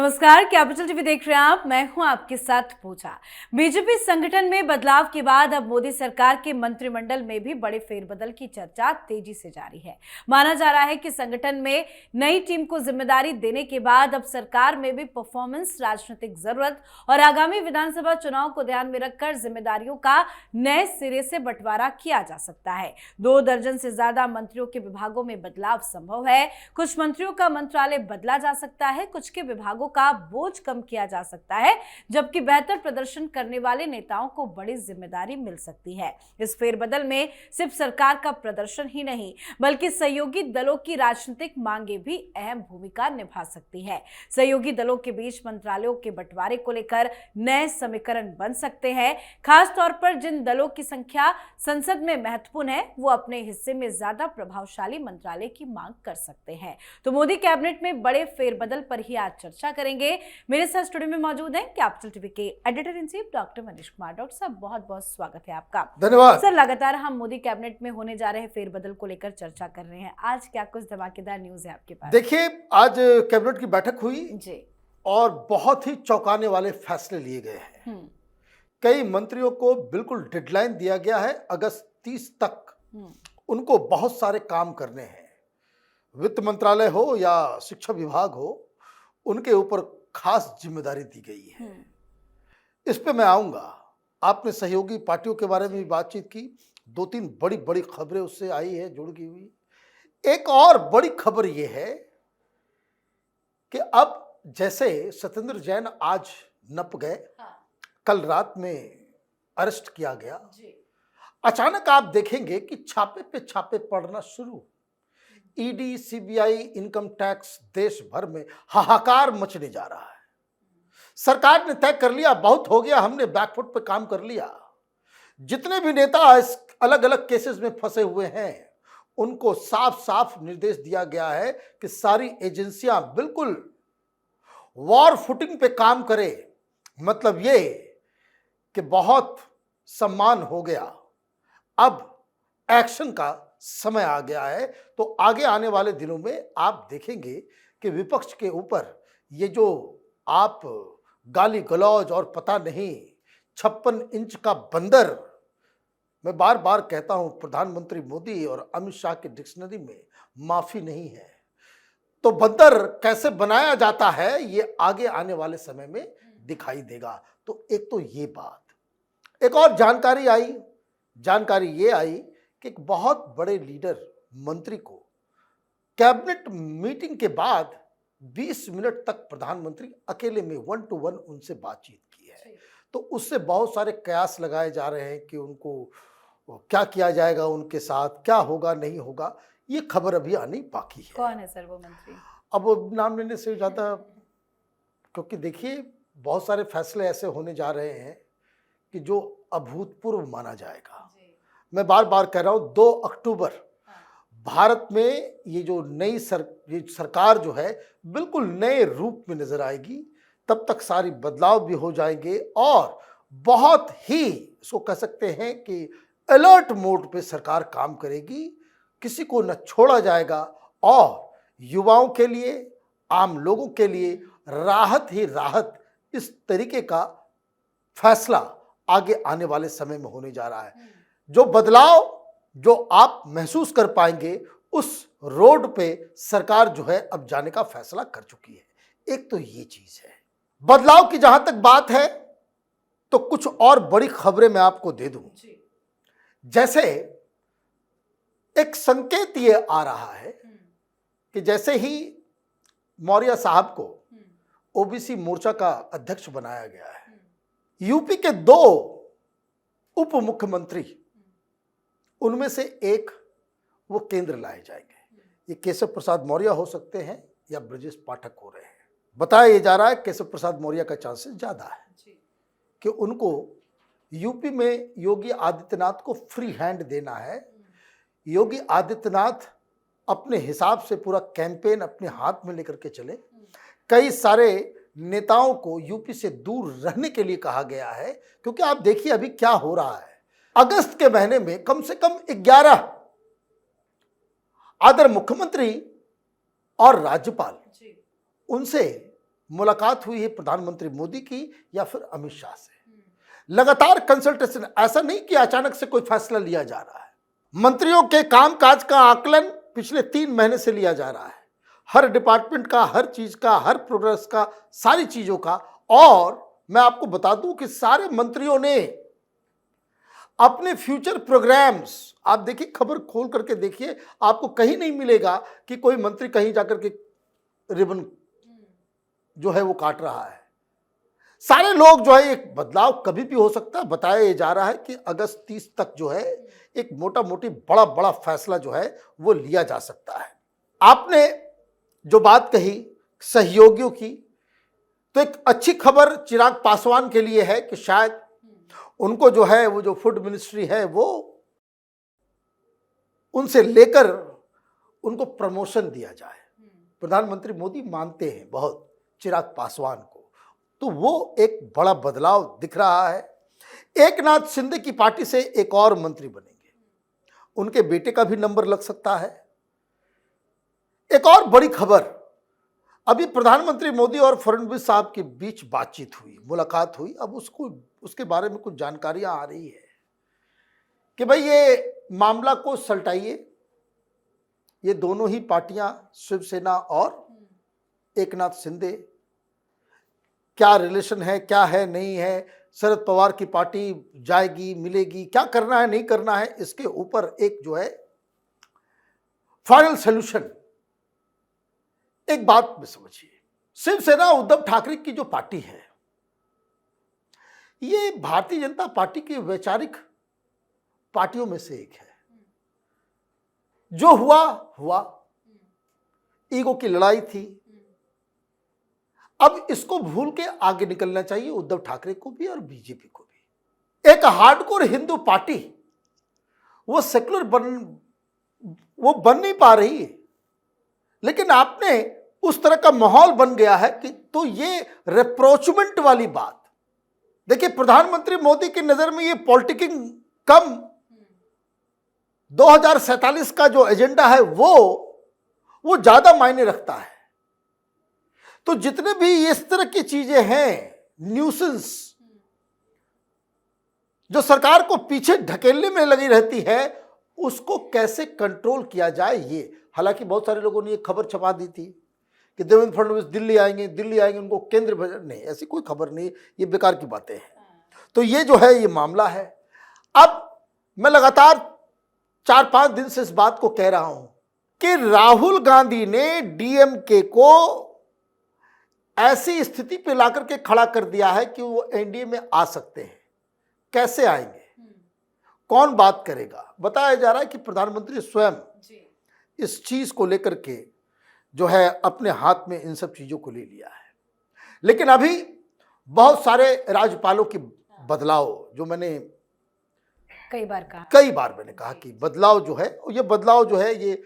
नमस्कार, capital TV देख रहे हैं आप। मैं हूं आपके साथ पूजा। बीजेपी संगठन में बदलाव के बाद अब मोदी सरकार के मंत्रिमंडल में भी बड़े फेरबदल की चर्चा तेजी से जारी है। माना जा रहा है कि संगठन में नई टीम को जिम्मेदारी देने के बाद अब सरकार में भी परफॉर्मेंस, राजनीतिक जरूरत और आगामी विधानसभा चुनाव को ध्यान में रखकर जिम्मेदारियों का नए सिरे से बंटवारा किया जा सकता है। 2 दर्जन से ज्यादा मंत्रियों के विभागों में बदलाव संभव है। कुछ मंत्रियों का मंत्रालय बदला जा सकता है, कुछ के विभागों का बोझ कम किया जा सकता है, जबकि बेहतर प्रदर्शन करने वाले नेताओं को बड़ी जिम्मेदारी मिल सकती है। इस फेरबदल में सिर्फ सरकार का प्रदर्शन ही नहीं, बल्कि सहयोगी दलों की राजनीतिक मांगे भी अहम भूमिका निभा सकती है। सहयोगी दलों के बीच मंत्रालयों के बंटवारे को लेकर नए समीकरण बन सकते हैं। खास तौर पर जिन दलों की संख्या संसद में महत्वपूर्ण है, वो अपने हिस्से में ज्यादा प्रभावशाली मंत्रालय की मांग कर सकते हैं। तो मोदी कैबिनेट में बड़े फेरबदल पर ही आज चर्चा करेंगे। मेरे साथ स्टूडियो में मौजूद हैं कैपिटल टीवी के editor in chief doctor Manish Kumar. Doctor साहब, बहुत बहुत स्वागत है आपका। धन्यवाद सर, लगातार हम मोदी कैबिनेट में होने जा रहे फेरबदल को लेकर चर्चा कर रहे हैं। आज क्या कुछ धमाकेदार न्यूज है आपके पास? देखिए, आज कैबिनेट की बैठक हुई जी, और बहुत ही चौंकाने वाले फैसले लिए गए हैं। कई मंत्रियों को बिल्कुल डेडलाइन दिया गया है, अगस्त 30 तक उनको बहुत सारे काम करने हैं। वित्त मंत्रालय हो या शिक्षा विभाग हो, उनके ऊपर खास जिम्मेदारी दी गई है। इस पे मैं आऊंगा। आपने सहयोगी पार्टियों के बारे में भी बातचीत की। 2-3 बड़ी बड़ी खबरें उससे आई है जुड़ गई हुई। एक और बड़ी खबर यह है कि अब जैसे सत्येंद्र जैन आज नप गए, कल रात में अरेस्ट किया गया, अचानक आप देखेंगे कि छापे पे छापे पड़ना शुरू। ईडी, सीबीआई, इनकम टैक्स, देश भर में हाहाकार मचने जा रहा है। सरकार ने तय कर लिया, बहुत हो गया, हमने बैकफुट पे काम कर लिया। जितने भी नेता इस अलग अलग केसेस में फंसे हुए हैं, उनको साफ साफ निर्देश दिया गया है कि सारी एजेंसियां बिल्कुल वॉर फुटिंग पे काम करें। मतलब ये कि बहुत सम्मान हो गया, अब एक्शन का समय आ गया है। तो आगे आने वाले दिनों में आप देखेंगे कि विपक्ष के ऊपर ये जो आप गाली गलौज और पता नहीं 56 इंच का बंदर, मैं बार बार कहता हूं, प्रधानमंत्री मोदी और अमित शाह की डिक्शनरी में माफी नहीं है। तो बंदर कैसे बनाया जाता है, ये आगे आने वाले समय में दिखाई देगा। तो एक तो ये बात, एक और जानकारी ये आई कि एक बहुत बड़े लीडर मंत्री को कैबिनेट मीटिंग के बाद 20 मिनट तक प्रधानमंत्री अकेले में 1 to 1 उनसे बातचीत की है। तो उससे बहुत सारे कयास लगाए जा रहे हैं कि उनको क्या किया जाएगा, उनके साथ क्या होगा नहीं होगा। ये खबर अभी आनी बाकी है। कौन है सर वो मंत्री? अब वो नाम लेने से ज्यादा, क्योंकि देखिए बहुत सारे फैसले ऐसे होने जा रहे हैं कि जो अभूतपूर्व माना जाएगा। मैं बार बार कह रहा हूं, 2 अक्टूबर भारत में ये जो नई सरकार जो है बिल्कुल नए रूप में नजर आएगी। तब तक सारी बदलाव भी हो जाएंगे और बहुत ही इसको कह सकते हैं कि अलर्ट मोड पे सरकार काम करेगी। किसी को न छोड़ा जाएगा और युवाओं के लिए, आम लोगों के लिए राहत ही राहत। इस तरीके का फैसला आगे आने वाले समय में होने जा रहा है। जो बदलाव जो आप महसूस कर पाएंगे, उस रोड पे सरकार जो है अब जाने का फैसला कर चुकी है। एक तो ये चीज है। बदलाव की जहां तक बात है, तो कुछ और बड़ी खबरें मैं आपको दे दूं। जैसे एक संकेत ये आ रहा है कि जैसे ही मौर्य साहब को ओबीसी मोर्चा का अध्यक्ष बनाया गया है, यूपी के 2 उप मुख्यमंत्री, उनमें से एक वो केंद्र लाए जाएंगे। ये केशव प्रसाद मौर्य हो सकते हैं या ब्रजेश पाठक हो रहे हैं। बताया ये जा रहा है केशव प्रसाद मौर्य का चांसेस ज्यादा है कि उनको यूपी में योगी आदित्यनाथ को फ्री हैंड देना है। योगी आदित्यनाथ अपने हिसाब से पूरा कैंपेन अपने हाथ में लेकर के चले। कई सारे नेताओं को यूपी से दूर रहने के लिए कहा गया है, क्योंकि आप देखिए अभी क्या हो रहा है। अगस्त के महीने में कम से कम 11 आदर मुख्यमंत्री और राज्यपाल, उनसे मुलाकात हुई है प्रधानमंत्री मोदी की या फिर अमित शाह से। लगातार कंसल्टेशन, ऐसा नहीं कि अचानक से कोई फैसला लिया जा रहा है। मंत्रियों के कामकाज का आकलन पिछले 3 महीने से लिया जा रहा है, हर डिपार्टमेंट का, हर चीज का, हर प्रोग्रेस का, सारी चीजों का। और मैं आपको बता दूं कि सारे मंत्रियों ने अपने फ्यूचर प्रोग्राम्स, आप देखिए, खबर खोल करके देखिए, आपको कहीं नहीं मिलेगा कि कोई मंत्री कहीं जाकर के रिबन जो है वो काट रहा है। सारे लोग जो है, एक बदलाव कभी भी हो सकता है। बताया जा रहा है कि अगस्त 30 तक जो है एक मोटा मोटी बड़ा बड़ा फैसला जो है वो लिया जा सकता है। आपने जो बात कही सहयोगियों की, तो एक अच्छी खबर चिराग पासवान के लिए है कि शायद उनको जो है वो जो फूड मिनिस्ट्री है वो उनसे लेकर उनको प्रमोशन दिया जाए। प्रधानमंत्री मोदी मानते हैं बहुत चिराग पासवान को, तो वो एक बड़ा बदलाव दिख रहा है। एकनाथ शिंदे की पार्टी से एक और मंत्री बनेंगे, उनके बेटे का भी नंबर लग सकता है। एक और बड़ी खबर, अभी प्रधानमंत्री मोदी और फडणवीस साहब के बीच बातचीत हुई, मुलाकात हुई। अब उसके बारे में कुछ जानकारियां आ रही है कि भाई ये मामला को सलटाइए, ये दोनों ही पार्टियां, शिवसेना और एकनाथ शिंदे, क्या रिलेशन है, क्या है, नहीं है, शरद पवार की पार्टी जाएगी, मिलेगी, क्या करना है, नहीं करना है, इसके ऊपर एक जो है फाइनल सॉल्यूशन। एक बात में समझिए, शिवसेना उद्धव ठाकरे की जो पार्टी है, ये भारतीय जनता पार्टी की वैचारिक पार्टियों में से एक है। जो हुआ हुआ, ईगो की लड़ाई थी। अब इसको भूल के आगे निकलना चाहिए उद्धव ठाकरे को भी और बीजेपी को भी। एक हार्डकोर हिंदू पार्टी वो सेक्युलर बन नहीं पा रही है, लेकिन आपने उस तरह का माहौल बन गया है कि तो ये रिप्रोचमेंट वाली बात, देखिए प्रधानमंत्री मोदी की नजर में ये पॉलिटिकिंग कम 2047 का जो एजेंडा है वो ज्यादा मायने रखता है। तो जितने भी इस तरह की चीजें हैं, न्यूसेंस जो सरकार को पीछे ढकेलने में लगी रहती है, उसको कैसे कंट्रोल किया जाए ये। हालांकि बहुत सारे लोगों ने ये खबर छपा दी थी कि देवेंद्र फडणवीस दिल्ली आएंगे, उनको केंद्र बजट, नहीं, ऐसी कोई खबर नहीं, ये बेकार की बातें हैं। तो ये जो है ये मामला है। अब मैं लगातार 4-5 दिन से इस बात को कह रहा हूं कि राहुल गांधी ने डीएमके को ऐसी स्थिति पे लाकर के खड़ा कर दिया है कि वो एनडीए में आ सकते हैं। कैसे आएंगे, कौन बात करेगा? बताया जा रहा है कि प्रधानमंत्री स्वयं इस चीज को लेकर के जो है अपने हाथ में इन सब चीजों को ले लिया है। लेकिन अभी बहुत सारे राज्यपालों की बदलाव, जो मैंने कई बार मैंने कहा कि बदलाव जो है, ये बदलाव जो है ये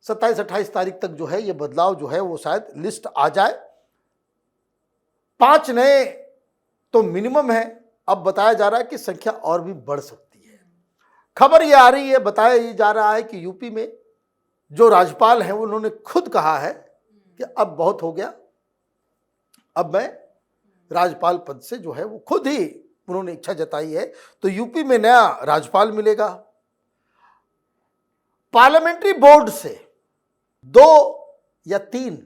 27-28 तारीख तक जो है ये बदलाव जो है वो शायद लिस्ट आ जाए। 5 नए तो मिनिमम है, अब बताया जा रहा है कि संख्या और भी बढ़ सकती है। खबर ये आ रही है, बताया ये जा रहा है कि यूपी में जो राज्यपाल हैं उन्होंने खुद कहा है कि अब बहुत हो गया, अब मैं राज्यपाल पद से जो है वो खुद ही उन्होंने इच्छा जताई है। तो यूपी में नया राज्यपाल मिलेगा। पार्लियामेंट्री बोर्ड से 2 या 3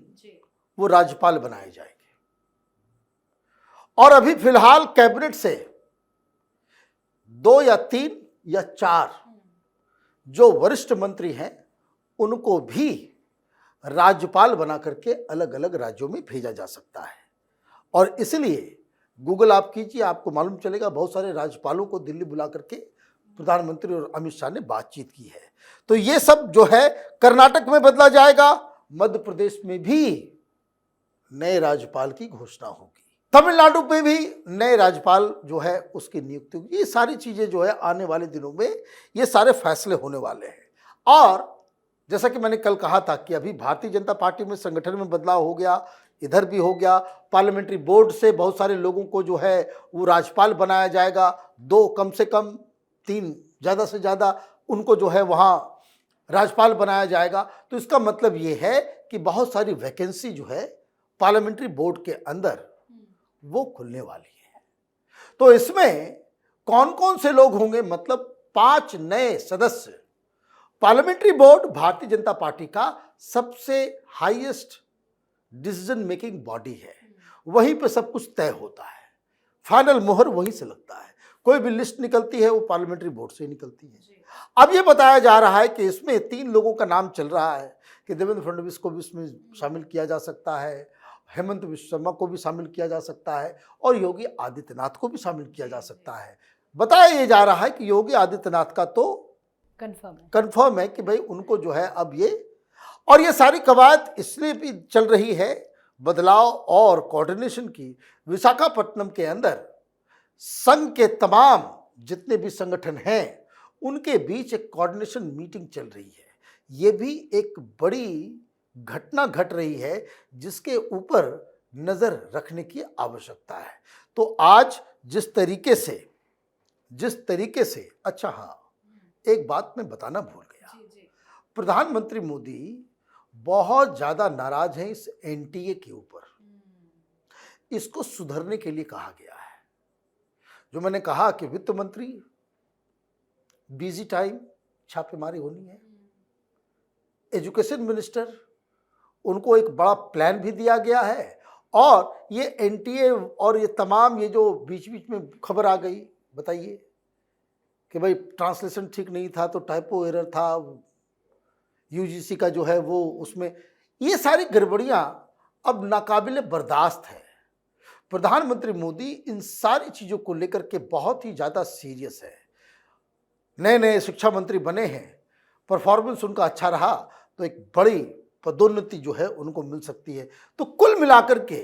वो राज्यपाल बनाए जाएंगे, और अभी फिलहाल कैबिनेट से 2 या 3 या 4 जो वरिष्ठ मंत्री हैं उनको भी राज्यपाल बना करके अलग अलग राज्यों में भेजा जा सकता है। और इसलिए गूगल आप कीजिए, आपको मालूम चलेगा बहुत सारे राज्यपालों को दिल्ली बुला करके प्रधानमंत्री और अमित शाह ने बातचीत की है। तो ये सब जो है कर्नाटक में बदला जाएगा, मध्य प्रदेश में भी नए राज्यपाल की घोषणा होगी, तमिलनाडु में भी नए राज्यपाल जो है उसकी नियुक्ति होगी। ये सारी चीजें जो है आने वाले दिनों में ये सारे फैसले होने वाले हैं। और जैसा कि मैंने कल कहा था कि अभी भारतीय जनता पार्टी में संगठन में बदलाव हो गया, इधर भी हो गया। पार्लियामेंट्री बोर्ड से बहुत सारे लोगों को जो है वो राज्यपाल बनाया जाएगा, 2 कम से कम, 3 ज़्यादा से ज़्यादा उनको जो है वहाँ राज्यपाल बनाया जाएगा। तो इसका मतलब ये है कि बहुत सारी वैकेंसी जो है पार्लियामेंट्री बोर्ड के अंदर वो खुलने वाली है। तो इसमें कौन कौन से लोग होंगे, मतलब 5 नए सदस्य। Parliamentary board Bharatiya Janata party का सबसे हाईएस्ट डिसीजन मेकिंग बॉडी है, वहीं पे सब कुछ तय होता है, फाइनल मोहर वहीं से लगता है। कोई भी लिस्ट निकलती है वो पार्लियामेंट्री बोर्ड से निकलती है। अब ये बताया जा रहा है कि इसमें 3 लोगों का नाम चल रहा है कि देवेंद्र फडणवीस को भी इसमें शामिल किया जा सकता है, हेमंत विश्व शर्मा को भी शामिल किया जा सकता है और योगी आदित्यनाथ को भी शामिल किया जा सकता है। बताया ये जा रहा है कि योगी आदित्यनाथ का तो कंफर्म है कि भाई उनको जो है अब ये सारी कवायद इसलिए भी चल रही है बदलाव और कोऑर्डिनेशन की। विशाखापट्टनम के अंदर संघ के तमाम जितने भी संगठन हैं उनके बीच एक कोऑर्डिनेशन मीटिंग चल रही है। ये भी एक बड़ी घटना घट रही है जिसके ऊपर नजर रखने की आवश्यकता है। तो आज जिस तरीके से अच्छा हाँ, एक बात मैं बताना भूल गया। प्रधानमंत्री मोदी बहुत ज्यादा नाराज हैं इस एनटीए के ऊपर। इसको सुधरने के लिए कहा गया है। जो मैंने कहा कि वित्त मंत्री बिजी टाइम, छापेमारी होनी है। एजुकेशन मिनिस्टर, उनको एक बड़ा प्लान भी दिया गया है। और ये एनटीए और ये तमाम ये जो बीच बीच में खबर आ गई, बताइए कि भाई ट्रांसलेशन ठीक नहीं था तो टाइपो एरर था, यूजीसी का जो है वो उसमें, ये सारी गड़बड़ियां अब नाकाबिले बर्दाश्त है। प्रधानमंत्री मोदी इन सारी चीज़ों को लेकर के बहुत ही ज़्यादा सीरियस है। नए नए शिक्षा मंत्री बने हैं, परफॉर्मेंस उनका अच्छा रहा तो एक बड़ी पदोन्नति जो है उनको मिल सकती है। तो कुल मिलाकर के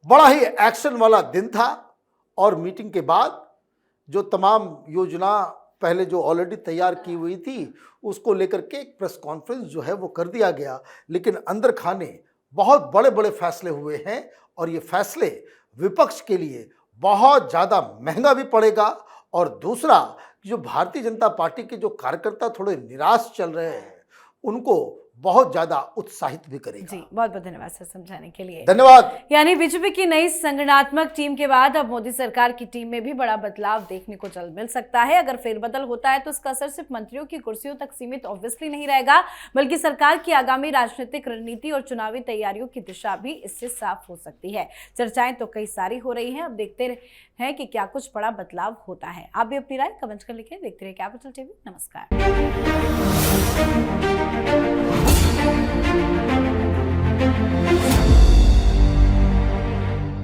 बड़ा ही एक्शन वाला दिन था। और मीटिंग के बाद जो तमाम योजना पहले जो ऑलरेडी तैयार की हुई थी उसको लेकर के एक प्रेस कॉन्फ्रेंस जो है वो कर दिया गया। लेकिन अंदर खाने बहुत बड़े बड़े फैसले हुए हैं और ये फैसले विपक्ष के लिए बहुत ज़्यादा महंगा भी पड़ेगा। और दूसरा, जो भारतीय जनता पार्टी के जो कार्यकर्ता थोड़े निराश चल रहे हैं उनको बहुत ज्यादा उत्साहित भी करेगा। जी, बहुत बहुत धन्यवाद सर समझाने के लिए। धन्यवाद। यानी बीजेपी की नई संगठनात्मक टीम के बाद अब मोदी सरकार की टीम में भी बड़ा बदलाव देखने को जल्द मिल सकता है। अगर फेरबदल होता है तो इसका असर सिर्फ मंत्रियों की कुर्सियों तक सीमित ऑब्वियसली नहीं रहेगा, बल्कि सरकार की आगामी राजनीतिक रणनीति और चुनावी तैयारियों की दिशा भी इससे साफ हो सकती है। चर्चाएं तो कई सारी हो रही हैं, अब देखते हैं कि क्या कुछ बड़ा बदलाव होता है। आप भी अपनी राय कमेंट कर लिखें। देखते रहिए कैपिटल टीवी। नमस्कार।